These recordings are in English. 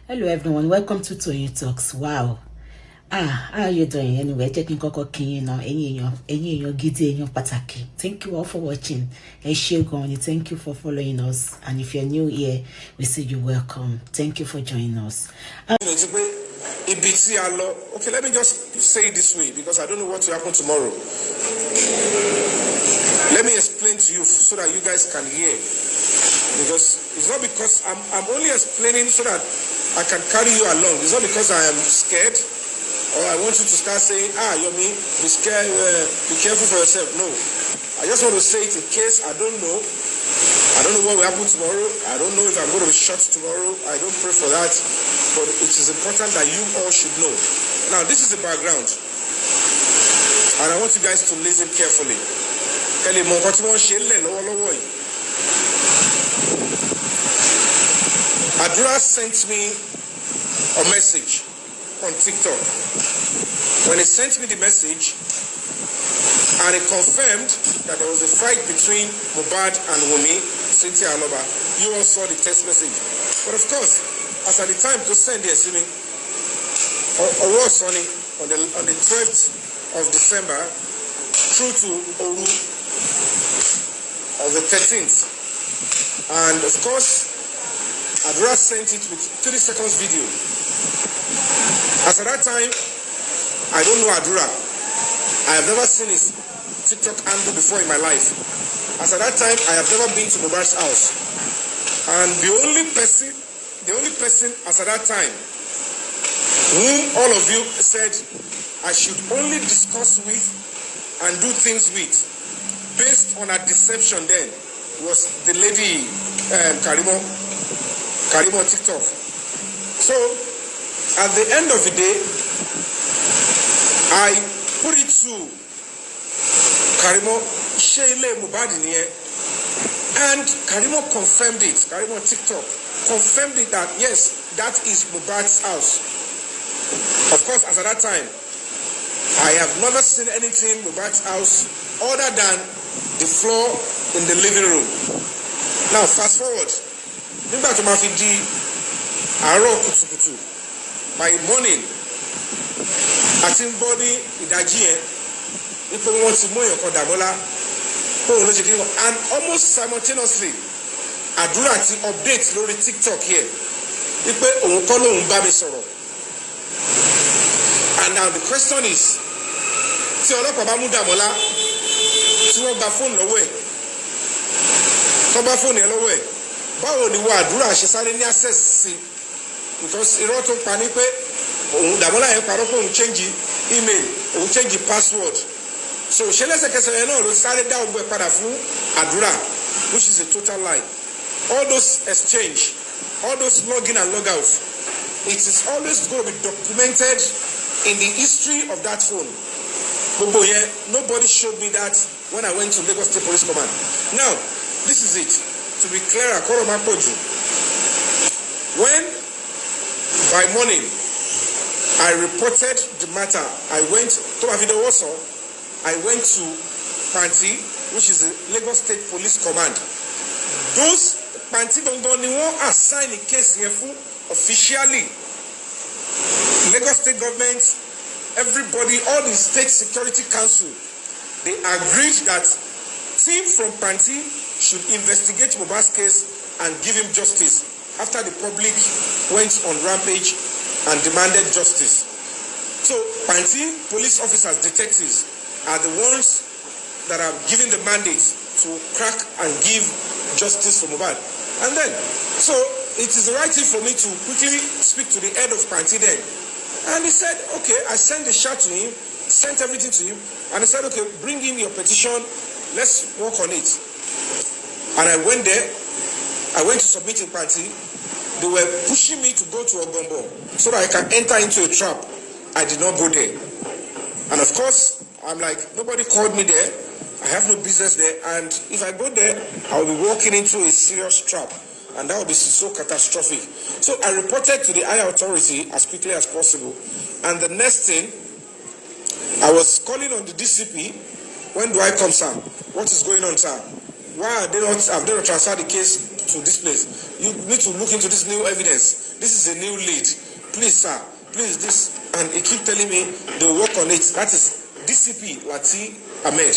Hello everyone, welcome to Toyeen Talks. Wow. How are you doing? Anyway, taking koko kin now. Any gidi pataki. Thank you all for watching. Thank you for following us. And if you're new here, we say you're welcome. Thank you for joining us. Okay, let me just say it this way because I don't know what will happen tomorrow. Let me explain to you so that you guys can hear. Because it's not because I'm only explaining so that I can carry you along. It's not because I am scared or I want you to start saying, Yomi, be scared, be careful for yourself. No. I just want to say it in case I don't know. I don't know what will happen tomorrow. I don't know if I'm going to be shot tomorrow. I don't pray for that. But it is important that you all should know. Now, this is the background. And I want you guys to listen carefully. Adura sent me a message on TikTok. When he sent me the message, and it confirmed that there was a fight between Mohbad and Yomi, Cynthia Aloba. You all saw the text message. But of course, as at the time to send the assuming, or was on the 12th of December through to Oru of the 13th. And of course, Adura sent it with 30 seconds video. As at that time, I don't know Adura. I have never seen his TikTok handle before in my life. As at that time, I have never been to Mohbad's house. And the only person as at that time, whom all of you said I should only discuss with and do things with, based on a deception then, was the lady Karimo TikTok. So, at the end of the day, I put it to Karimo, Sheile Mohbad in here, and Karimo confirmed it. Karimo TikTok confirmed it that yes, that is Mohbad's house. Of course, as at that time, I have never seen anything Mohbad's house other than the floor in the living room. Now, fast forward. Nígbà tó máa fi di àárọ̀ kùtùkùtù by morning àti ń bọ́ ní ìdájí yẹn wípé wọ́n ti mú èèyàn kan Damola kóun ló ṣe kí wọ́n, and almost simultaneously Adura ti update lórí TikTok here wípé òun kọ́ lóun bá mi sọ̀rọ̀. And now the question is, tí ọlọ́pàá bá mú Damola tí wọ́n gba fóònù lọ́wọ́ ẹ̀ tó bá fóònù ẹ̀ lọ́wọ́ ẹ̀, báwo ni wọ́n Adura ṣe sáré ní access sí? Because irọ́ tó pa ní pé òun Damola yẹn parọ́ pé òun change email, òun change password. So ṣe lẹ́sẹ̀kẹsẹ̀ yẹn náà ló sáré dá ogun ẹ̀ padà fún Adura, which is a total lie. All those exchange, all those login and log out, it is always going to be documented in the history of that phone. Gbogbo yẹn, nobody showed me that when I went to Lagos State Police Command. Now, this is it. To be clear, when by morning I reported the matter, I went to Panti, which is the Lagos State Police Command. Those Panti don't assign a case here for officially. Lagos State government, everybody, all the state security council, they agreed that team from Panti should investigate Mohbad's case and give him justice after the public went on rampage and demanded justice. So Panti police officers, detectives are the ones that are given the mandate to crack and give justice for Mohbad. And then, so it is the right thing for me to quickly speak to the head of Panti then. And he said, okay, I sent the shot to him, sent everything to him, and he said, okay, bring in your petition, let's work on it. And I went there, I went to submit in Panti. They were pushing me to go to Ogombo so that I can enter into a trap. I did not go there. And of course, I'm like, nobody called me there. I have no business there. And if I go there, I will be walking into a serious trap. And that would be so catastrophic. So I reported to the higher authority as quickly as possible. And the next thing, I was calling on the DCP. When do I come, sir? What is going on, sir? Why have they not transferred the case to this place? You need to look into this new evidence. this is a new lead. Please, sir, please, this. And he keep telling me they'll work on it. That is DCP Lati Ahmed.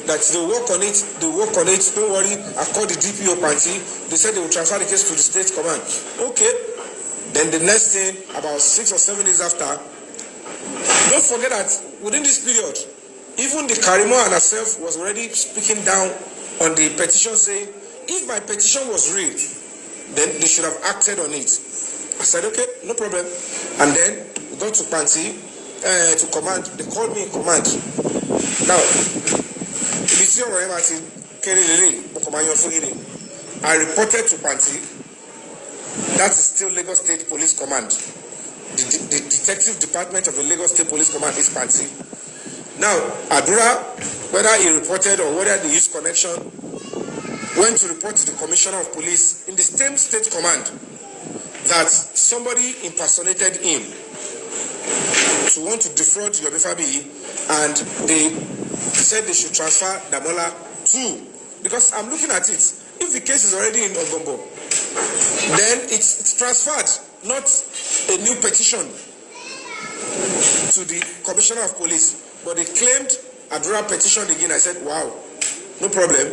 That they'll work on it, don't worry. I called the DPO Panti. They said they will transfer the case to the state command. Okay. Then the next thing, about 6 or 7 days after, don't forget that within this period, even the Karimo and herself was already speaking down on the petition saying, if my petition was real, then they should have acted on it. I said, okay, no problem. And then we got to Panti, to command. They called me in command. Now, I reported to Panti. That is still Lagos State Police Command. The detective department of the Lagos State Police Command is Panti. Now, Adura, whether he reported or whether they used connection, went to report to the Commissioner of Police in the same state command that somebody impersonated him to want to defraud Yomi Fabiyi, and they said they should transfer Damola to, because I'm looking at it, if the case is already in Ogombo, then it's transferred, not a new petition to the Commissioner of Police. But they claimed Adura petitioned again. I said, wow, no problem.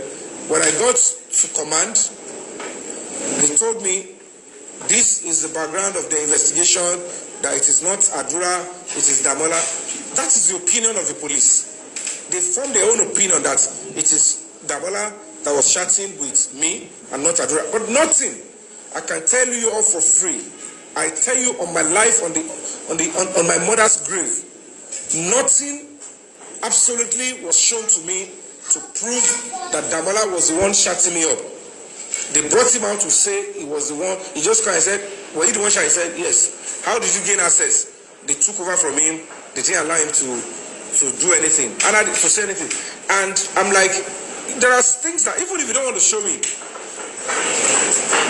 When I got to command, they told me this is the background of the investigation, that it is not Adura, it is Damola. That is the opinion of the police. They formed their own opinion that it is Damola that was chatting with me and not Adura. But nothing. I can tell you all for free. I tell you on my life, on my mother's grave, nothing absolutely was shown to me to prove that Damola was the one shutting me up. They brought him out to say he was the one. He just kind of said, were you the one? I said, yes. How did you gain access? They took over from him. They didn't allow him to do anything. To say anything. And I'm like, there are things that even if you don't want to show me,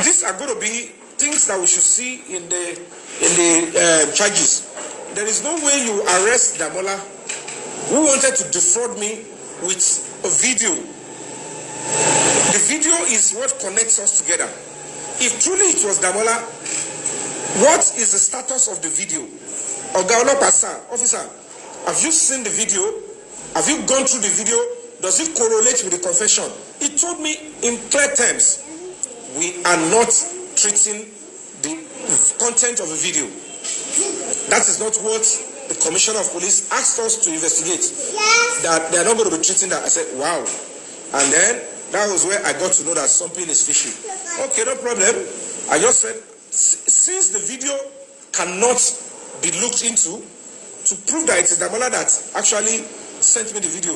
these are going to be things that we should see in the charges. There is no way you arrest Damola, who wanted to defraud me, with a video. The video is what connects us together. If truly it was Damola, what is the status of the video? Officer, have you seen the video? Have you gone through the video? Does it correlate with the confession? He told me in clear terms, we are not treating the content of the video. That is not what the Commissioner of Police asked us to investigate. That they are not going to be treating that. I said, wow. And then that was where I got to know that something is fishy. Okay, no problem. I just said, since the video cannot be looked into to prove that it is Damola that actually sent me the video,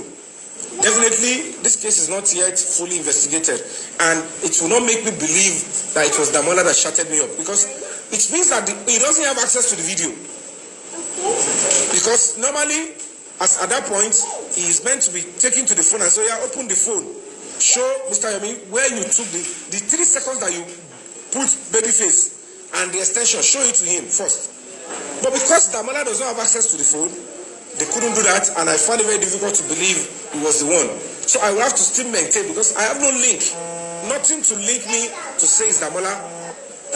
definitely this case is not yet fully investigated, and it will not make me believe that it was Damola that shutted me up, because it means that he doesn't have access to the video. Because normally, at that point, he is meant to be taken to the phone and say, yeah, open the phone. Show Mr. Yomi where you took the 3 seconds that you put baby face and the extension, show it to him first. But because Damola does not have access to the phone, they couldn't do that, and I found it very difficult to believe he was the one. So I will have to still maintain, because I have no link, nothing to link me to say it's Damola,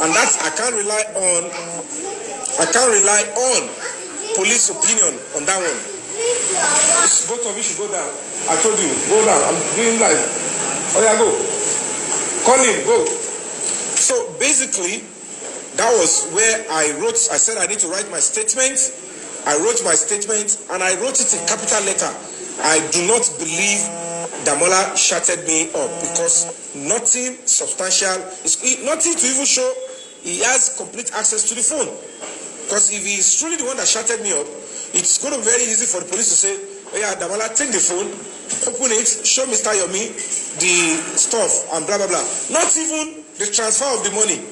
and that I can't rely on police opinion on that one. Both of you should go down. I told you, go down. I'm doing live. Oh yeah, go. Call him, go. So basically, that was where I said I need to write my statement. I wrote my statement, and I wrote it in capital letter. I do not believe Damola shutted me up, because nothing substantial, nothing to even show he has complete access to the phone. Because if he is truly the one that shutted me up, it's going to be very easy for the police to say, oh yeah, Damola, take the phone, open it, show Mr. Yomi the stuff, and blah, blah, blah. Not even the transfer of the money.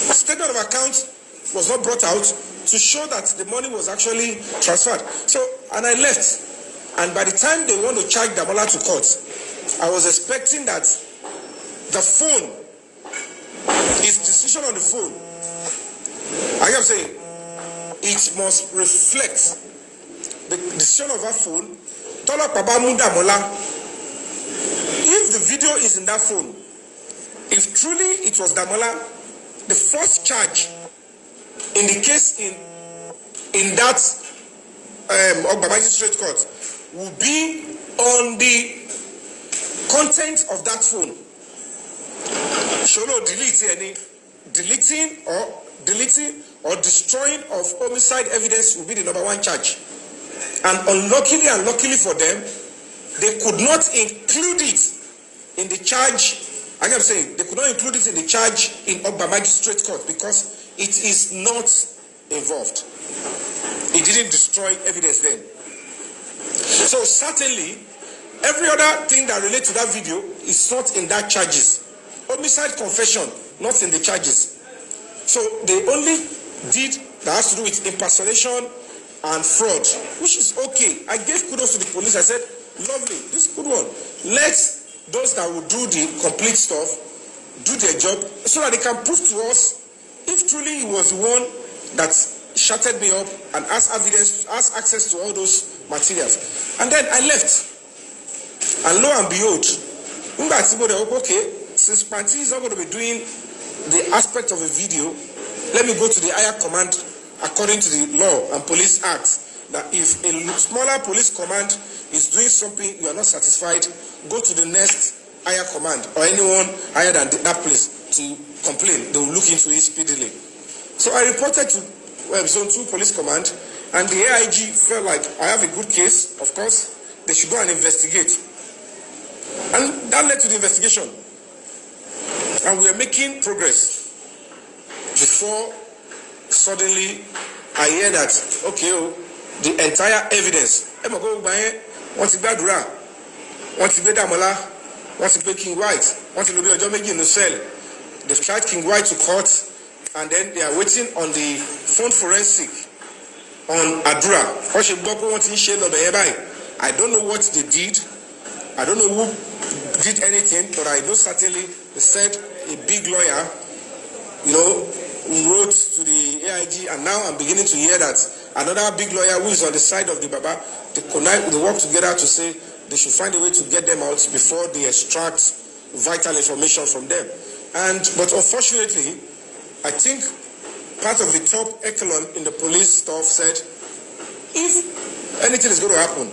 Statement of account was not brought out to show that the money was actually transferred. So, and I left. And by the time they want to charge Damola to court, I was expecting that the phone, his decision on the phone, I am saying, it must reflect the decision of that phone. If the video is in that phone, if truly it was Damola, the first charge in the case in that Ogba Magistrate Court will be on the content of that phone. Sholo deleting or destroying of homicide evidence will be the number one charge. And unluckily and luckily for them, they could not include it in the charge. Like I'm saying, they could not include it in the charge in Ogba Magistrate Court because it is not involved. It didn't destroy evidence then. So certainly, every other thing that relates to that video is not in that charges. Homicide confession, not in the charges. So they only did that has to do with impersonation and fraud, which is okay. I gave kudos to the police. I said, lovely, this is good one. Let those that will do the complete stuff do their job so that they can prove to us if truly he was the one that shutted me up and asked evidence, asked access to all those materials. And then I left. And lo and behold, okay, since Panti is not going to be doing the aspect of a video, let me go to the higher command according to the law and police acts, that if a smaller police command is doing something you are not satisfied, go to the next higher command or anyone higher than that place to complain. They will look into it speedily. So I reported to Zone 2 Police Command, and the AIG felt like I have a good case. Of course, they should go and investigate. And that led to the investigation. And we are making progress before suddenly I hear that, okay, the entire evidence, what's the Adura, what's the Damola, what's the King White, what's the Yomi in the cell. They've tried King White to court, and then they are waiting on the phone forensic on Adura. I don't know what they did. I don't know who did anything, but I know certainly they said a big lawyer, wrote to the AIG, and now I'm beginning to hear that another big lawyer who is on the side of the Baba, they work together to say they should find a way to get them out before they extract vital information from them. But unfortunately, I think part of the top echelon in the police staff said, if anything is going to happen,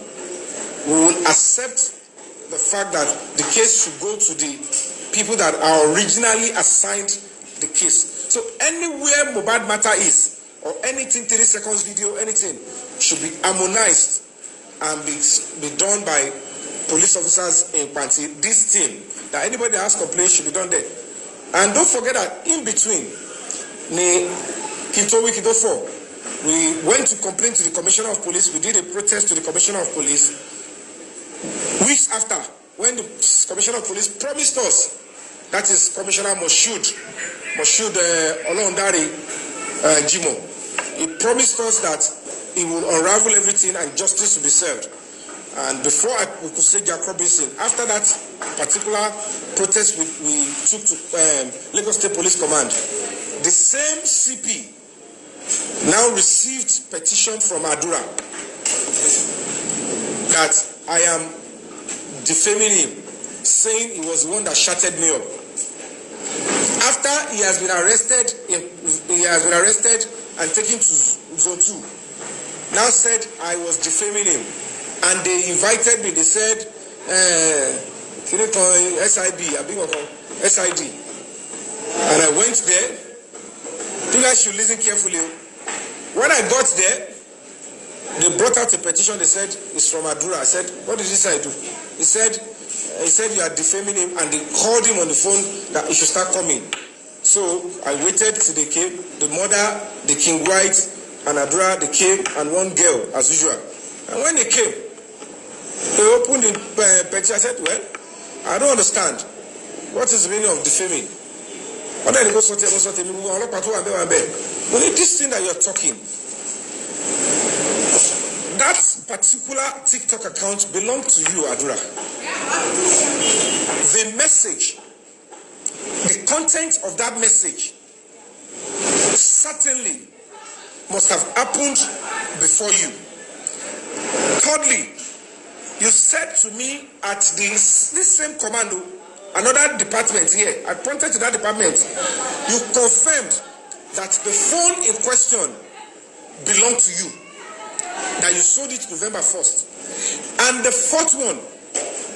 we will accept the fact that the case should go to the people that are originally assigned the case. So anywhere Mohbad matter is, or anything 30 seconds video, anything, should be harmonized and be done by police officers in Panti. This team, that anybody that has complaints should be done there. And don't forget that in between, we went to complain to the Commissioner of Police. We did a protest to the Commissioner of Police. Weeks after, when the Commissioner of Police promised us, that is Commissioner Moshood Olondari Jimo, he promised us that he will unravel everything and justice will be served. And before we could say Jack Robinson, after that particular protest we took to Lagos State Police Command, the same CP now received petition from Adura that I am defaming him, saying he was the one that shutted me up. After he has been arrested and taken to Zone 2, now said I was defaming him, and they invited me. They said, SID, and I went there. You guys should listen carefully. When I got there, they brought out a petition. They said it's from Adura. I said, what did this guy do? He said you are defaming him, and they called him on the phone that he should start coming. So I waited till they came. The mother, the King White, and Adura, they came, and one girl as usual. And when they came, they opened the petition. I said, well, I don't understand. What is the meaning of defaming? Well, this thing that you're talking, that particular TikTok account belonged to you, Adura. The message, the content of that message certainly must have happened before you. Thirdly, you said to me at this same commando, another department here, I pointed to that department, you confirmed that the phone in question belonged to you, that you sold it November 1st. And the fourth one,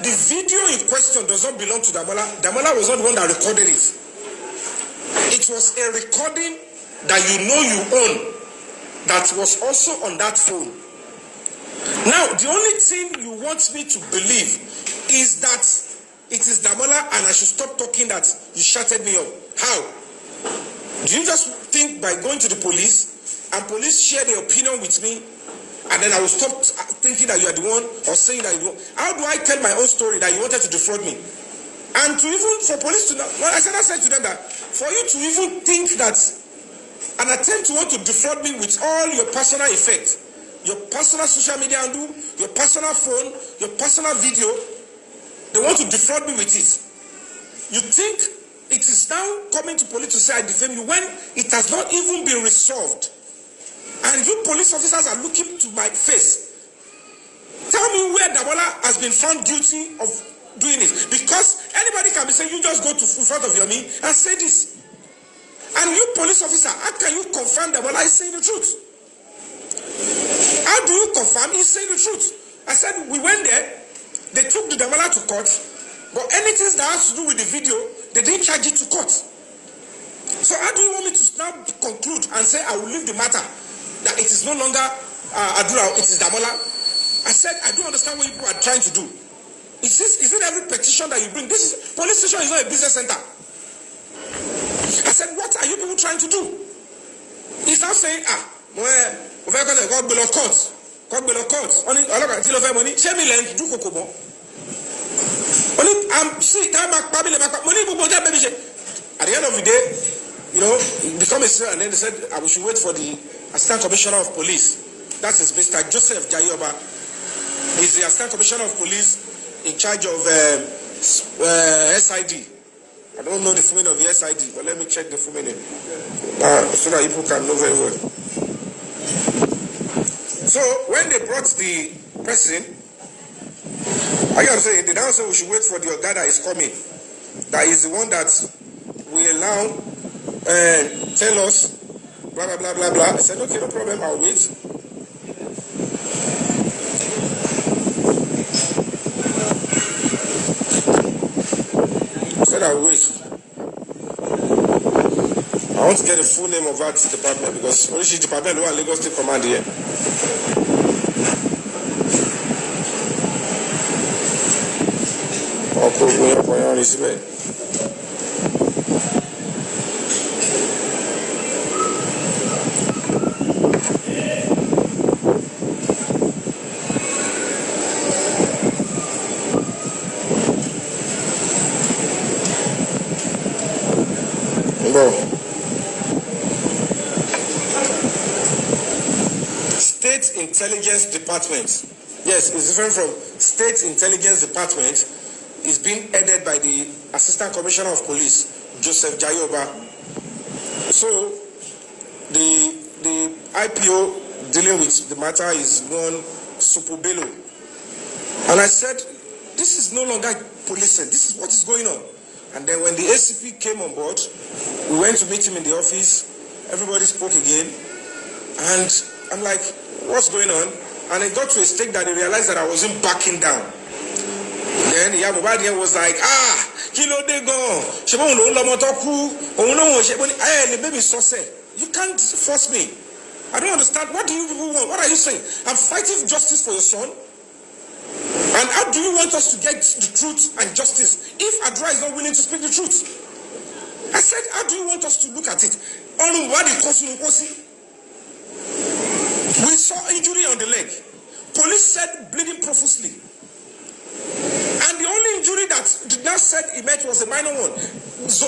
the video in question does not belong to Damola. Damola was not the one that recorded it. It was a recording that you know you own that was also on that phone. Now, the only thing you want me to believe is that it is Damola and I should stop talking that you shutted me up. How? Do you just think by going to the police and police share their opinion with me and then I will stop thinking that you are the one or saying that you are? How do I tell my own story that you wanted to defraud me? And to even for police to know, well, I said to them that for you to even think that an attempt to want to defraud me with all your personal effect, your personal social media handle, your personal phone, your personal video, they want to defraud me with it. You think it is now coming to police to say I defame you when it has not even been resolved. And you police officers are looking to my face. Tell me where Damola has been found guilty of doing it. Because anybody can be saying, you just go to in front of Yomi and say this. And you police officer, how can you confirm Damola is saying the truth? How do you confirm he's saying the truth? I said, we went there, they took the Damola to court, but anything that has to do with the video, they didn't charge it to court. So how do you want me to now conclude and say I will leave the matter, that it is no longer Adura, it is Damola? I said, I don't understand what you are trying to do. Is it every petition that you bring? This is police station is not a business center. I said, what are you people trying to do? He's now saying, God below court. God below court. Only all of until of money. Share me land do kokobo. Only see that money baby. At the end of the day, you know, it become a and then they said I should wait for the Assistant Commissioner of Police. That is Mr. Joseph Jayoba. He's the Assistant Commissioner of Police in charge of SID. I don't know the full name of the SID, but let me check the full name so that people can know very well. So when they brought the person, I gotta say, they now say we should wait for the guy that is coming. That is the one that will now tell us blah blah blah blah blah. I said, okay, no problem, I'll wait. I said I'll wait. I want to get the full name of that department because only department who are Lagos State Command here. State Intelligence Department. Yes, it's different from State Intelligence Department. It's being headed by the Assistant Commissioner of Police, Joseph Jayoba. So the IPO dealing with the matter is one Supobelo. And I said, this is no longer policing. This is what is going on. And then when the ACP came on board, we went to meet him in the office. Everybody spoke again. And I'm like, what's going on? And it got to a stage that they realized that I wasn't backing down. Then Yabobadi was like, kilo de go. You can't force me. I don't understand. What do you people want? What are you saying? I'm fighting justice for your son. And how do you want us to get the truth and justice if Adura is not willing to speak the truth? I said, how do you want us to look at it? We saw injury on the leg. Police said bleeding profusely. And the only injury that the nurse said he met was a minor one. So,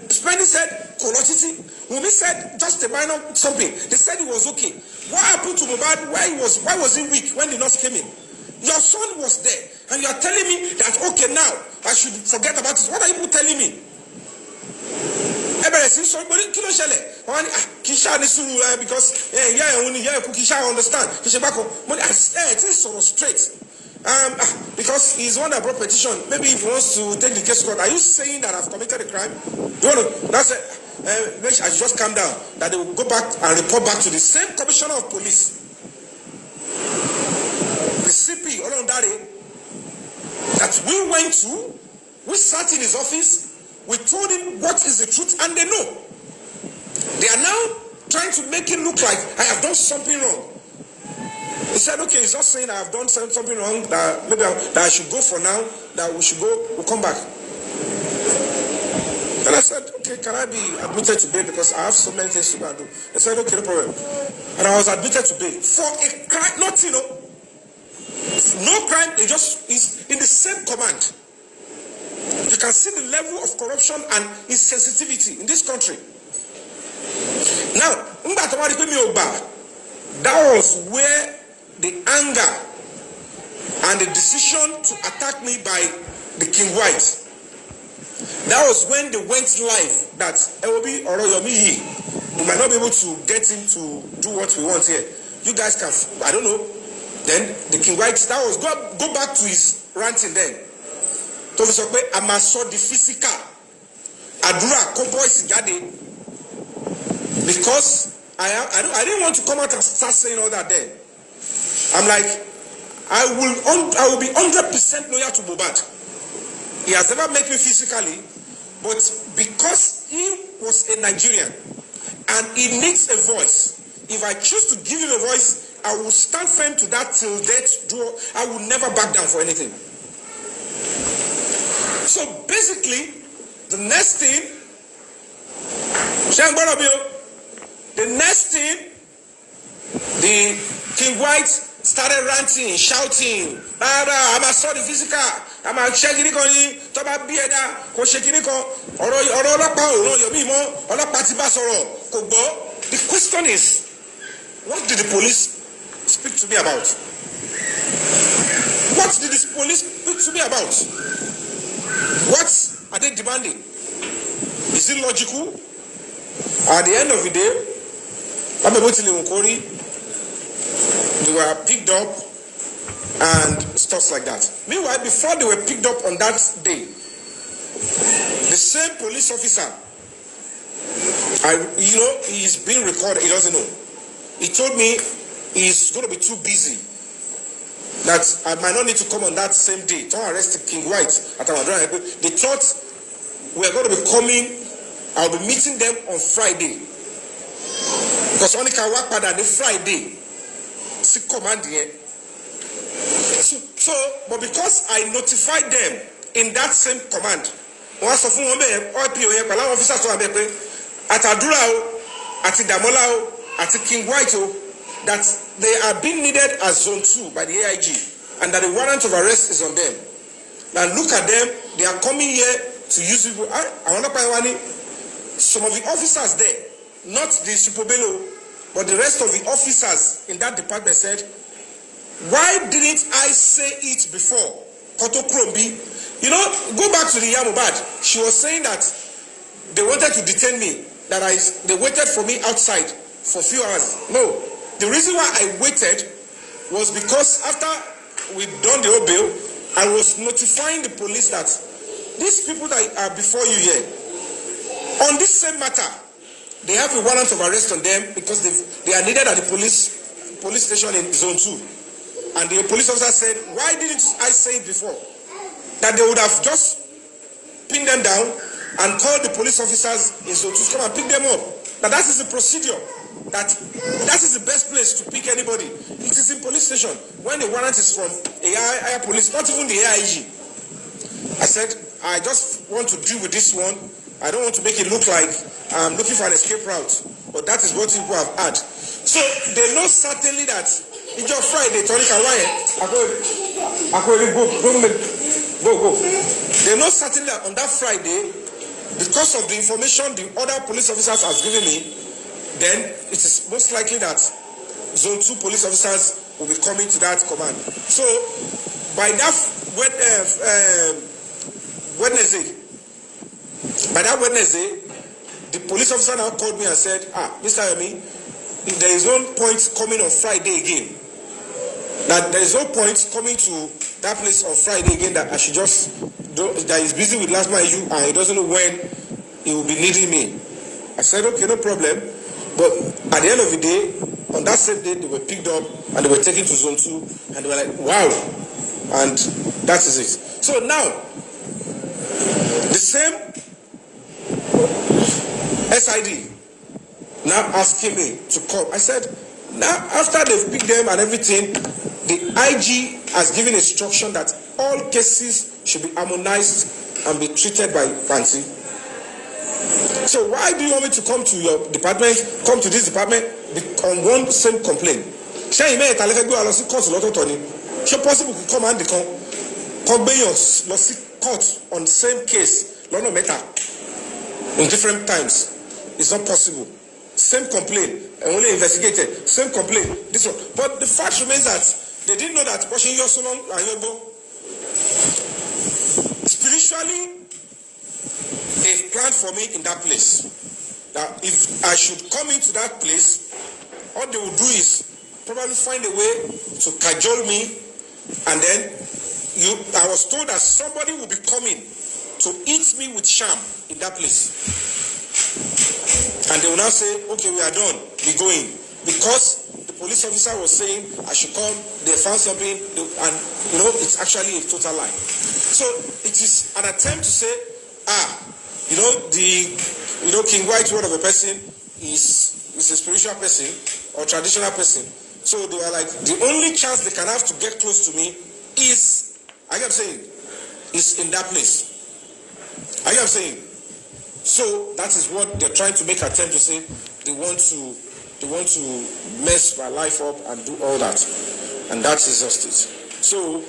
Spenny said colosity. Wumi said just a minor something. They said he was okay. What happened to Mubad? Why was he weak when the nurse came in? Your son was there, and you are telling me that okay now I should forget about it. What are you telling me? Because understand. It is sort of straight. Because he's one that brought petition. Maybe if he wants to take the case to court. Are you saying that I've committed a crime? You want to? That's it. I should just calm down, that they will go back and report back to the same commissioner of police, the CP, Olondare, that we sat in his office, we told him what is the truth, and they know. They are now trying to make it look like I have done something wrong. He said, okay, he's not saying I have done something wrong, that maybe that I should go for now, that we should go, we'll come back. And I said, okay, can I be admitted to bail because I have so many things to go and do? They said, okay, no problem. And I was admitted to bail for a crime, nothing, no crime, they just is in the same command. You can see the level of corruption and insensitivity in this country. Now, that was where the anger and the decision to attack me by the King White. That was when they went live that Yomi or Yomi, we might not be able to get him to do what we want here. You guys can, I don't know. Then the King White, that was go back to his ranting then. So we say, I must saw the physical. Adura, Cowboys, because I didn't want to come out and start saying all that then. I'm like, I will be 100% loyal to Mohbad. He has never met me physically, but because he was a Nigerian and he needs a voice, if I choose to give him a voice, I will stand firm to that till death. I will never back down for anything. So basically, the next thing, the King White started ranting, shouting, I'm a sorry physical, I'm a shaking it, Toba Bieda, Koshekiniko, the question is, what did the police speak to me about? What did the police speak to me about? What are they demanding? Is it logical? At the end of the day, they were picked up and stuff like that. Meanwhile, before they were picked up on that day, the same police officer, he's being recorded, he doesn't know. He told me he's going to be too busy, that I might not need to come on that same day. Don't arrest King White at Adura. They thought we are going to be coming, I'll be meeting them on Friday. Because only can work on the Friday. Command here. So, but because I notified them in that same command, once of officers at Adura, at Damola, at King White, that they are being needed as Zone 2 by the AIG, and that the warrant of arrest is on them. Now look at them, they are coming here to use people. Some of the officers there, not the Supobelo, but the rest of the officers in that department said, why didn't I say it before? Koto Krombi. Go back to the Yamubad. She was saying that they wanted to detain me, that they waited for me outside for a few hours. No. The reason why I waited was because after we'd done the whole bill, I was notifying the police that these people that are before you here, on this same matter, they have a warrant of arrest on them because they are needed at the police station in Zone 2. And the police officer said, why didn't I say it before? That they would have just pinned them down and called the police officers in Zone 2 to come and pick them up. Now that is the procedure. That is the best place to pick anybody. It is in police station. When the warrant is from a police, not even the AIG. I said, I just want to deal with this one. I don't want to make it look like I'm looking for an escape route, but that is what people have had. So they know certainly that in your Friday, Tony Kawaii, go. They know certainly that on that Friday, because of the information the other police officers have given me, then it is most likely that Zone 2 police officers will be coming to that command. So by that Wednesday, the police officer now called me and said, Mr. Yomi, there is no point coming on Friday again. That there is no point coming to that place on Friday again, that I should just, that he's busy with last mile issue and he doesn't know when he will be needing me. I said, okay, no problem. But at the end of the day, on that same day, they were picked up and they were taken to zone 2, and they were like, wow. And that is it. So now, the same SID now asking me to come. I said, now after they've picked them and everything, the IG has given instruction that all cases should be harmonized and be treated by Panti. So why do you want me to come to your department, come to this department on one same complaint? Ṣé ìmẹ̀ ìtàlẹ́fẹ́ gbé wa lọ sí court lọ́tọ̀ọ̀tọ̀ ni? Ṣé possible kí come and come bẹ́yàn lọ sí court on the same case lọ́nà mẹ́ta in different times? It's not possible. Same complaint, only investigated. Same complaint. This one. But the fact remains that they didn't know that pushing your son and your boy. Spiritually, they've planned for me in that place. That if I should come into that place, all they will do is probably find a way to cajole me, and then I was told that somebody will be coming to eat me with sham in that place. And they will now say, okay, we are done, be going. Because the police officer was saying I should come, they found something, and it's actually a total lie. So it is an attempt to say, King White word of a person is a spiritual person or traditional person. So they were like, the only chance they can have to get close to me is, is in that place. So that is what they're trying to make attempt to say. They want to mess my life up and do all that, and that is just it. So